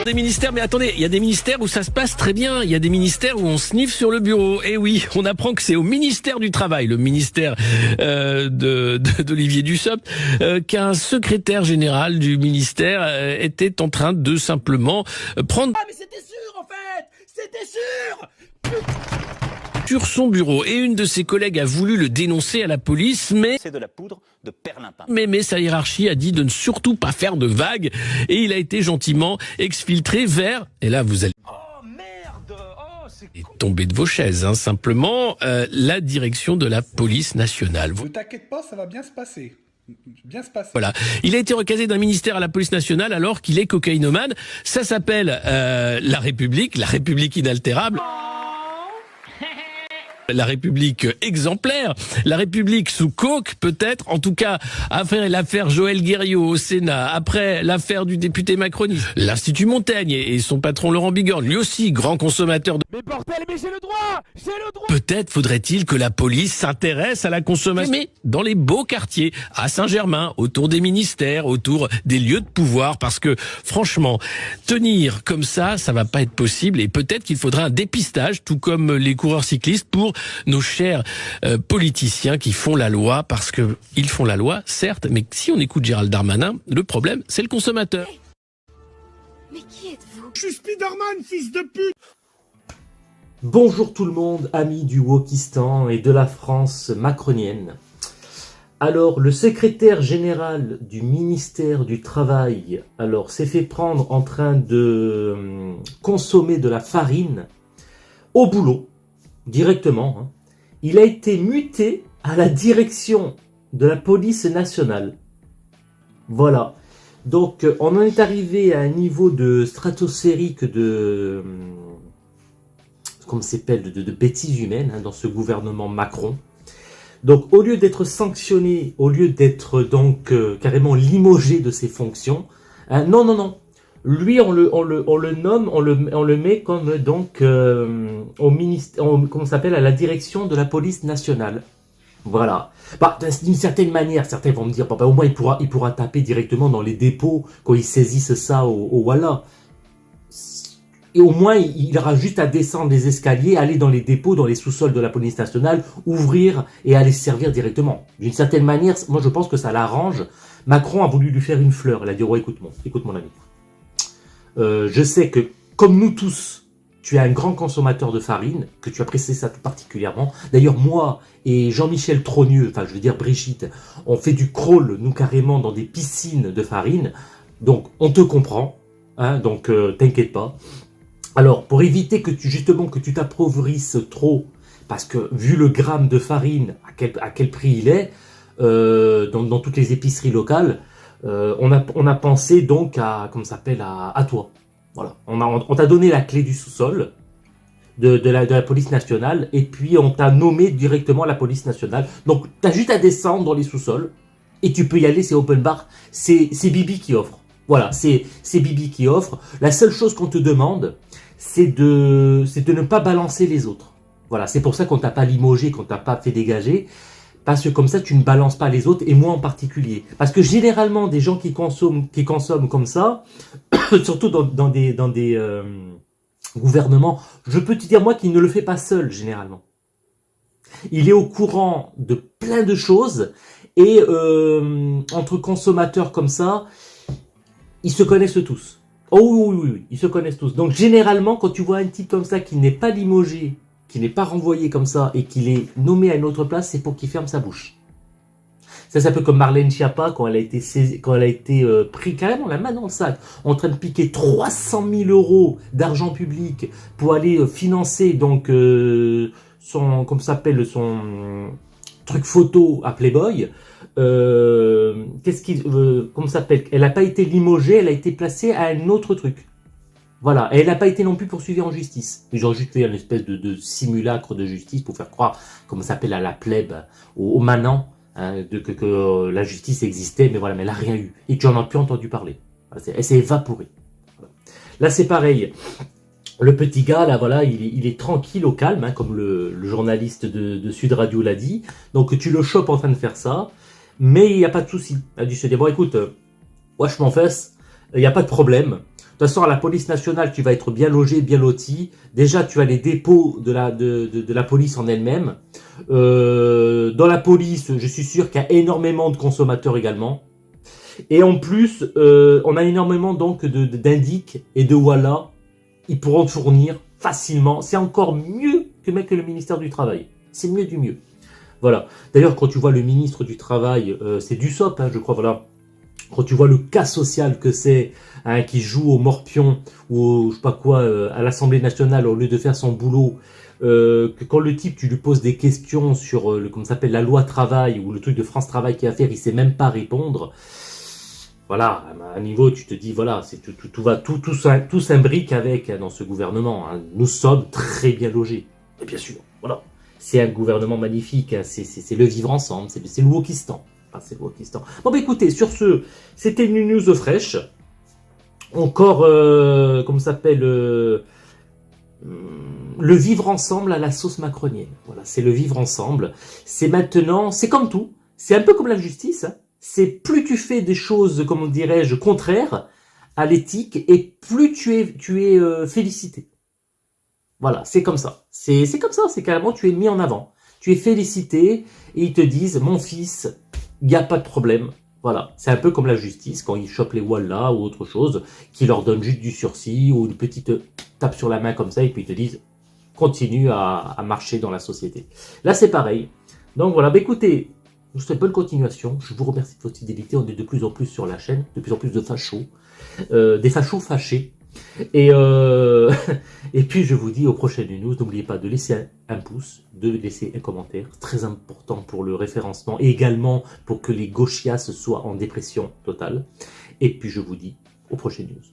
Des ministères, mais attendez, il y a des ministères où ça se passe très bien. Il y a des ministères où on sniffe sur le bureau. Et oui, on apprend que c'est au ministère du Travail, le ministère d'Olivier Dussopt, qu'un secrétaire général du ministère était en train de simplement prendre... Ah mais c'était sûr en fait. C'était sûr. sur son bureau. Et une de ses collègues a voulu le dénoncer à la police, mais... C'est de la poudre de perlimpin. Mais sa hiérarchie a dit de ne surtout pas faire de vagues. Et il a été gentiment exfiltré vers... Et là, vous allez... Oh merde. Oh c'est tomber de vos chaises, hein, simplement, la direction de la police nationale. Ne t'inquiète pas, ça va bien se passer. Bien se passer. Voilà. Il a été recasé d'un ministère à la police nationale alors qu'il est cocaïnomane. Ça s'appelle la République inaltérable. La République exemplaire, la République sous coke peut-être, en tout cas après l'affaire Joël Guerriau au Sénat, après l'affaire du député macroniste, l'Institut Montaigne et son patron Laurent Bigorne, lui aussi grand consommateur de... Mais bordel, mais j'ai le droit. J'ai le droit. Peut-être faudrait-il que la police s'intéresse à la consommation, mais dans les beaux quartiers, à Saint-Germain, autour des ministères, autour des lieux de pouvoir, parce que franchement, tenir comme ça va pas être possible, et peut-être qu'il faudra un dépistage, tout comme les coureurs cyclistes, pour nos chers politiciens qui font la loi, parce que ils font la loi, certes, mais si on écoute Gérald Darmanin, le problème, c'est le consommateur. Mais qui êtes-vous? Je suis Spider-Man, fils de pute. Bonjour tout le monde, amis du Wokistan et de la France macronienne. Alors, le secrétaire général du ministère du Travail s'est fait prendre en train de consommer de la farine au boulot, directement. Hein. Il a été muté à la direction de la police nationale. Voilà. Donc, on en est arrivé à un niveau de stratosphérique de... comme s'appelle, de bêtises humaines dans ce gouvernement Macron. Donc, au lieu d'être sanctionné, au lieu d'être donc carrément limogé de ses fonctions, non. Lui, on le nomme, on le met comme donc au ministère, comment ça s'appelle, à la direction de la police nationale. Voilà. Bah, d'une certaine manière, certains vont me dire, au moins il pourra taper directement dans les dépôts quand ils saisissent ça au Walla. Et au moins, il aura juste à descendre les escaliers, aller dans les dépôts, dans les sous-sols de la police nationale, ouvrir et aller se servir directement. D'une certaine manière, moi je pense que ça l'arrange. Macron a voulu lui faire une fleur. Il a dit, ouais, écoute mon ami. Je sais que, comme nous tous, tu es un grand consommateur de farine, que tu apprécies ça tout particulièrement. D'ailleurs, moi et Jean-Michel Trogneux, enfin je veux dire Brigitte, on fait du crawl, nous carrément, dans des piscines de farine. Donc, on te comprend, hein, donc t'inquiète pas. Alors, pour éviter que tu t'appauvisses trop, parce que vu le gramme de farine, à quel prix il est, dans toutes les épiceries locales, on a pensé donc à toi. Voilà. On t'a donné la clé du sous-sol de la police nationale, et puis on t'a nommé directement la police nationale. Donc, tu as juste à descendre dans les sous-sols, et tu peux y aller, c'est open bar, c'est Bibi qui offre. Voilà, c'est Bibi qui offre. La seule chose qu'on te demande, c'est de ne pas balancer les autres. Voilà, c'est pour ça qu'on t'a pas limogé, qu'on t'a pas fait dégager, parce que comme ça, tu ne balances pas les autres, et moi en particulier. Parce que généralement, des gens qui consomment comme ça, surtout dans des gouvernements, je peux te dire, moi, qu'il ne le fait pas seul, généralement. Il est au courant de plein de choses, et entre consommateurs comme ça, ils se connaissent tous. Oh oui, ils se connaissent tous. Donc généralement, quand tu vois un type comme ça qui n'est pas limogé, qui n'est pas renvoyé comme ça, et qu'il est nommé à une autre place, c'est pour qu'il ferme sa bouche. Ça, c'est un peu comme Marlène Schiappa, quand elle a été pris carrément la main dans le sac, en train de piquer 300 000 € d'argent public pour aller financer donc son truc photo à Playboy. Comment ça s'appelle? Elle n'a pas été limogée, elle a été placée à un autre truc. Voilà, et elle n'a pas été non plus poursuivie en justice. Ils ont juste fait une espèce de simulacre de justice pour faire croire, comment ça s'appelle, à la plèbe, aux manants, hein, que la justice existait, mais voilà, mais elle n'a rien eu. Et tu en as plus entendu parler. Elle s'est évaporée. Voilà. Là, c'est pareil. Le petit gars, là, voilà, il est tranquille, au calme, hein, comme le journaliste de Sud Radio l'a dit. Donc, tu le chopes en train de faire ça, mais il n'y a pas de souci. Il a dû se dire, bon, écoute, wesh, m'en fesse, il n'y a pas de problème. toute façon, à la police nationale, tu vas être bien logé, bien loti. Déjà, tu as les dépôts de la police en elle-même. Dans la police, je suis sûr qu'il y a énormément de consommateurs également. Et en plus, on a énormément donc d'indics et de voilà. Ils pourront te fournir facilement. C'est encore mieux que le ministère du Travail. C'est mieux du mieux. Voilà. D'ailleurs, quand tu vois le ministre du Travail, c'est Dussopt, hein, je crois, voilà. Quand tu vois le cas social que c'est, hein, qui joue au morpion ou au, je sais pas quoi, à l'Assemblée nationale au lieu de faire son boulot, que quand le type, tu lui poses des questions sur comment ça s'appelle, la loi travail ou le truc de France Travail qu'il y a à faire, il sait même pas répondre. Voilà, à un niveau, tu te dis, voilà, c'est tout s'imbrique avec hein, dans ce gouvernement. Hein. Nous sommes très bien logés. Et bien sûr, voilà. C'est un gouvernement magnifique, hein. C'est le vivre ensemble, c'est le wokistan. C'est le wokistan. Bon, bah écoutez, sur ce, c'était une news fraîche. Encore, comment ça s'appelle, le vivre ensemble à la sauce macronienne. Voilà, c'est le vivre ensemble. C'est maintenant, c'est comme tout. C'est un peu comme la justice. Hein. C'est plus tu fais des choses, comment dirais-je, contraires à l'éthique, et plus tu es félicité. Voilà, c'est comme ça. C'est comme ça, c'est carrément, tu es mis en avant. Tu es félicité, et ils te disent, mon fils, il n'y a pas de problème. Voilà, c'est un peu comme la justice, quand ils chopent les wallah ou autre chose, qui leur donnent juste du sursis, ou une petite tape sur la main comme ça, et puis ils te disent, continue à marcher dans la société. Là, c'est pareil. Donc voilà, bah écoutez, je vous souhaite bonne continuation. Je vous remercie de votre fidélité. On est de plus en plus sur la chaîne, de plus en plus de fachos, des fachos fâchés. Et puis je vous dis aux prochaines news. N'oubliez pas de laisser un pouce, de laisser un commentaire, très important pour le référencement et également pour que les gauchias soient en dépression totale. Et puis je vous dis aux prochaines news.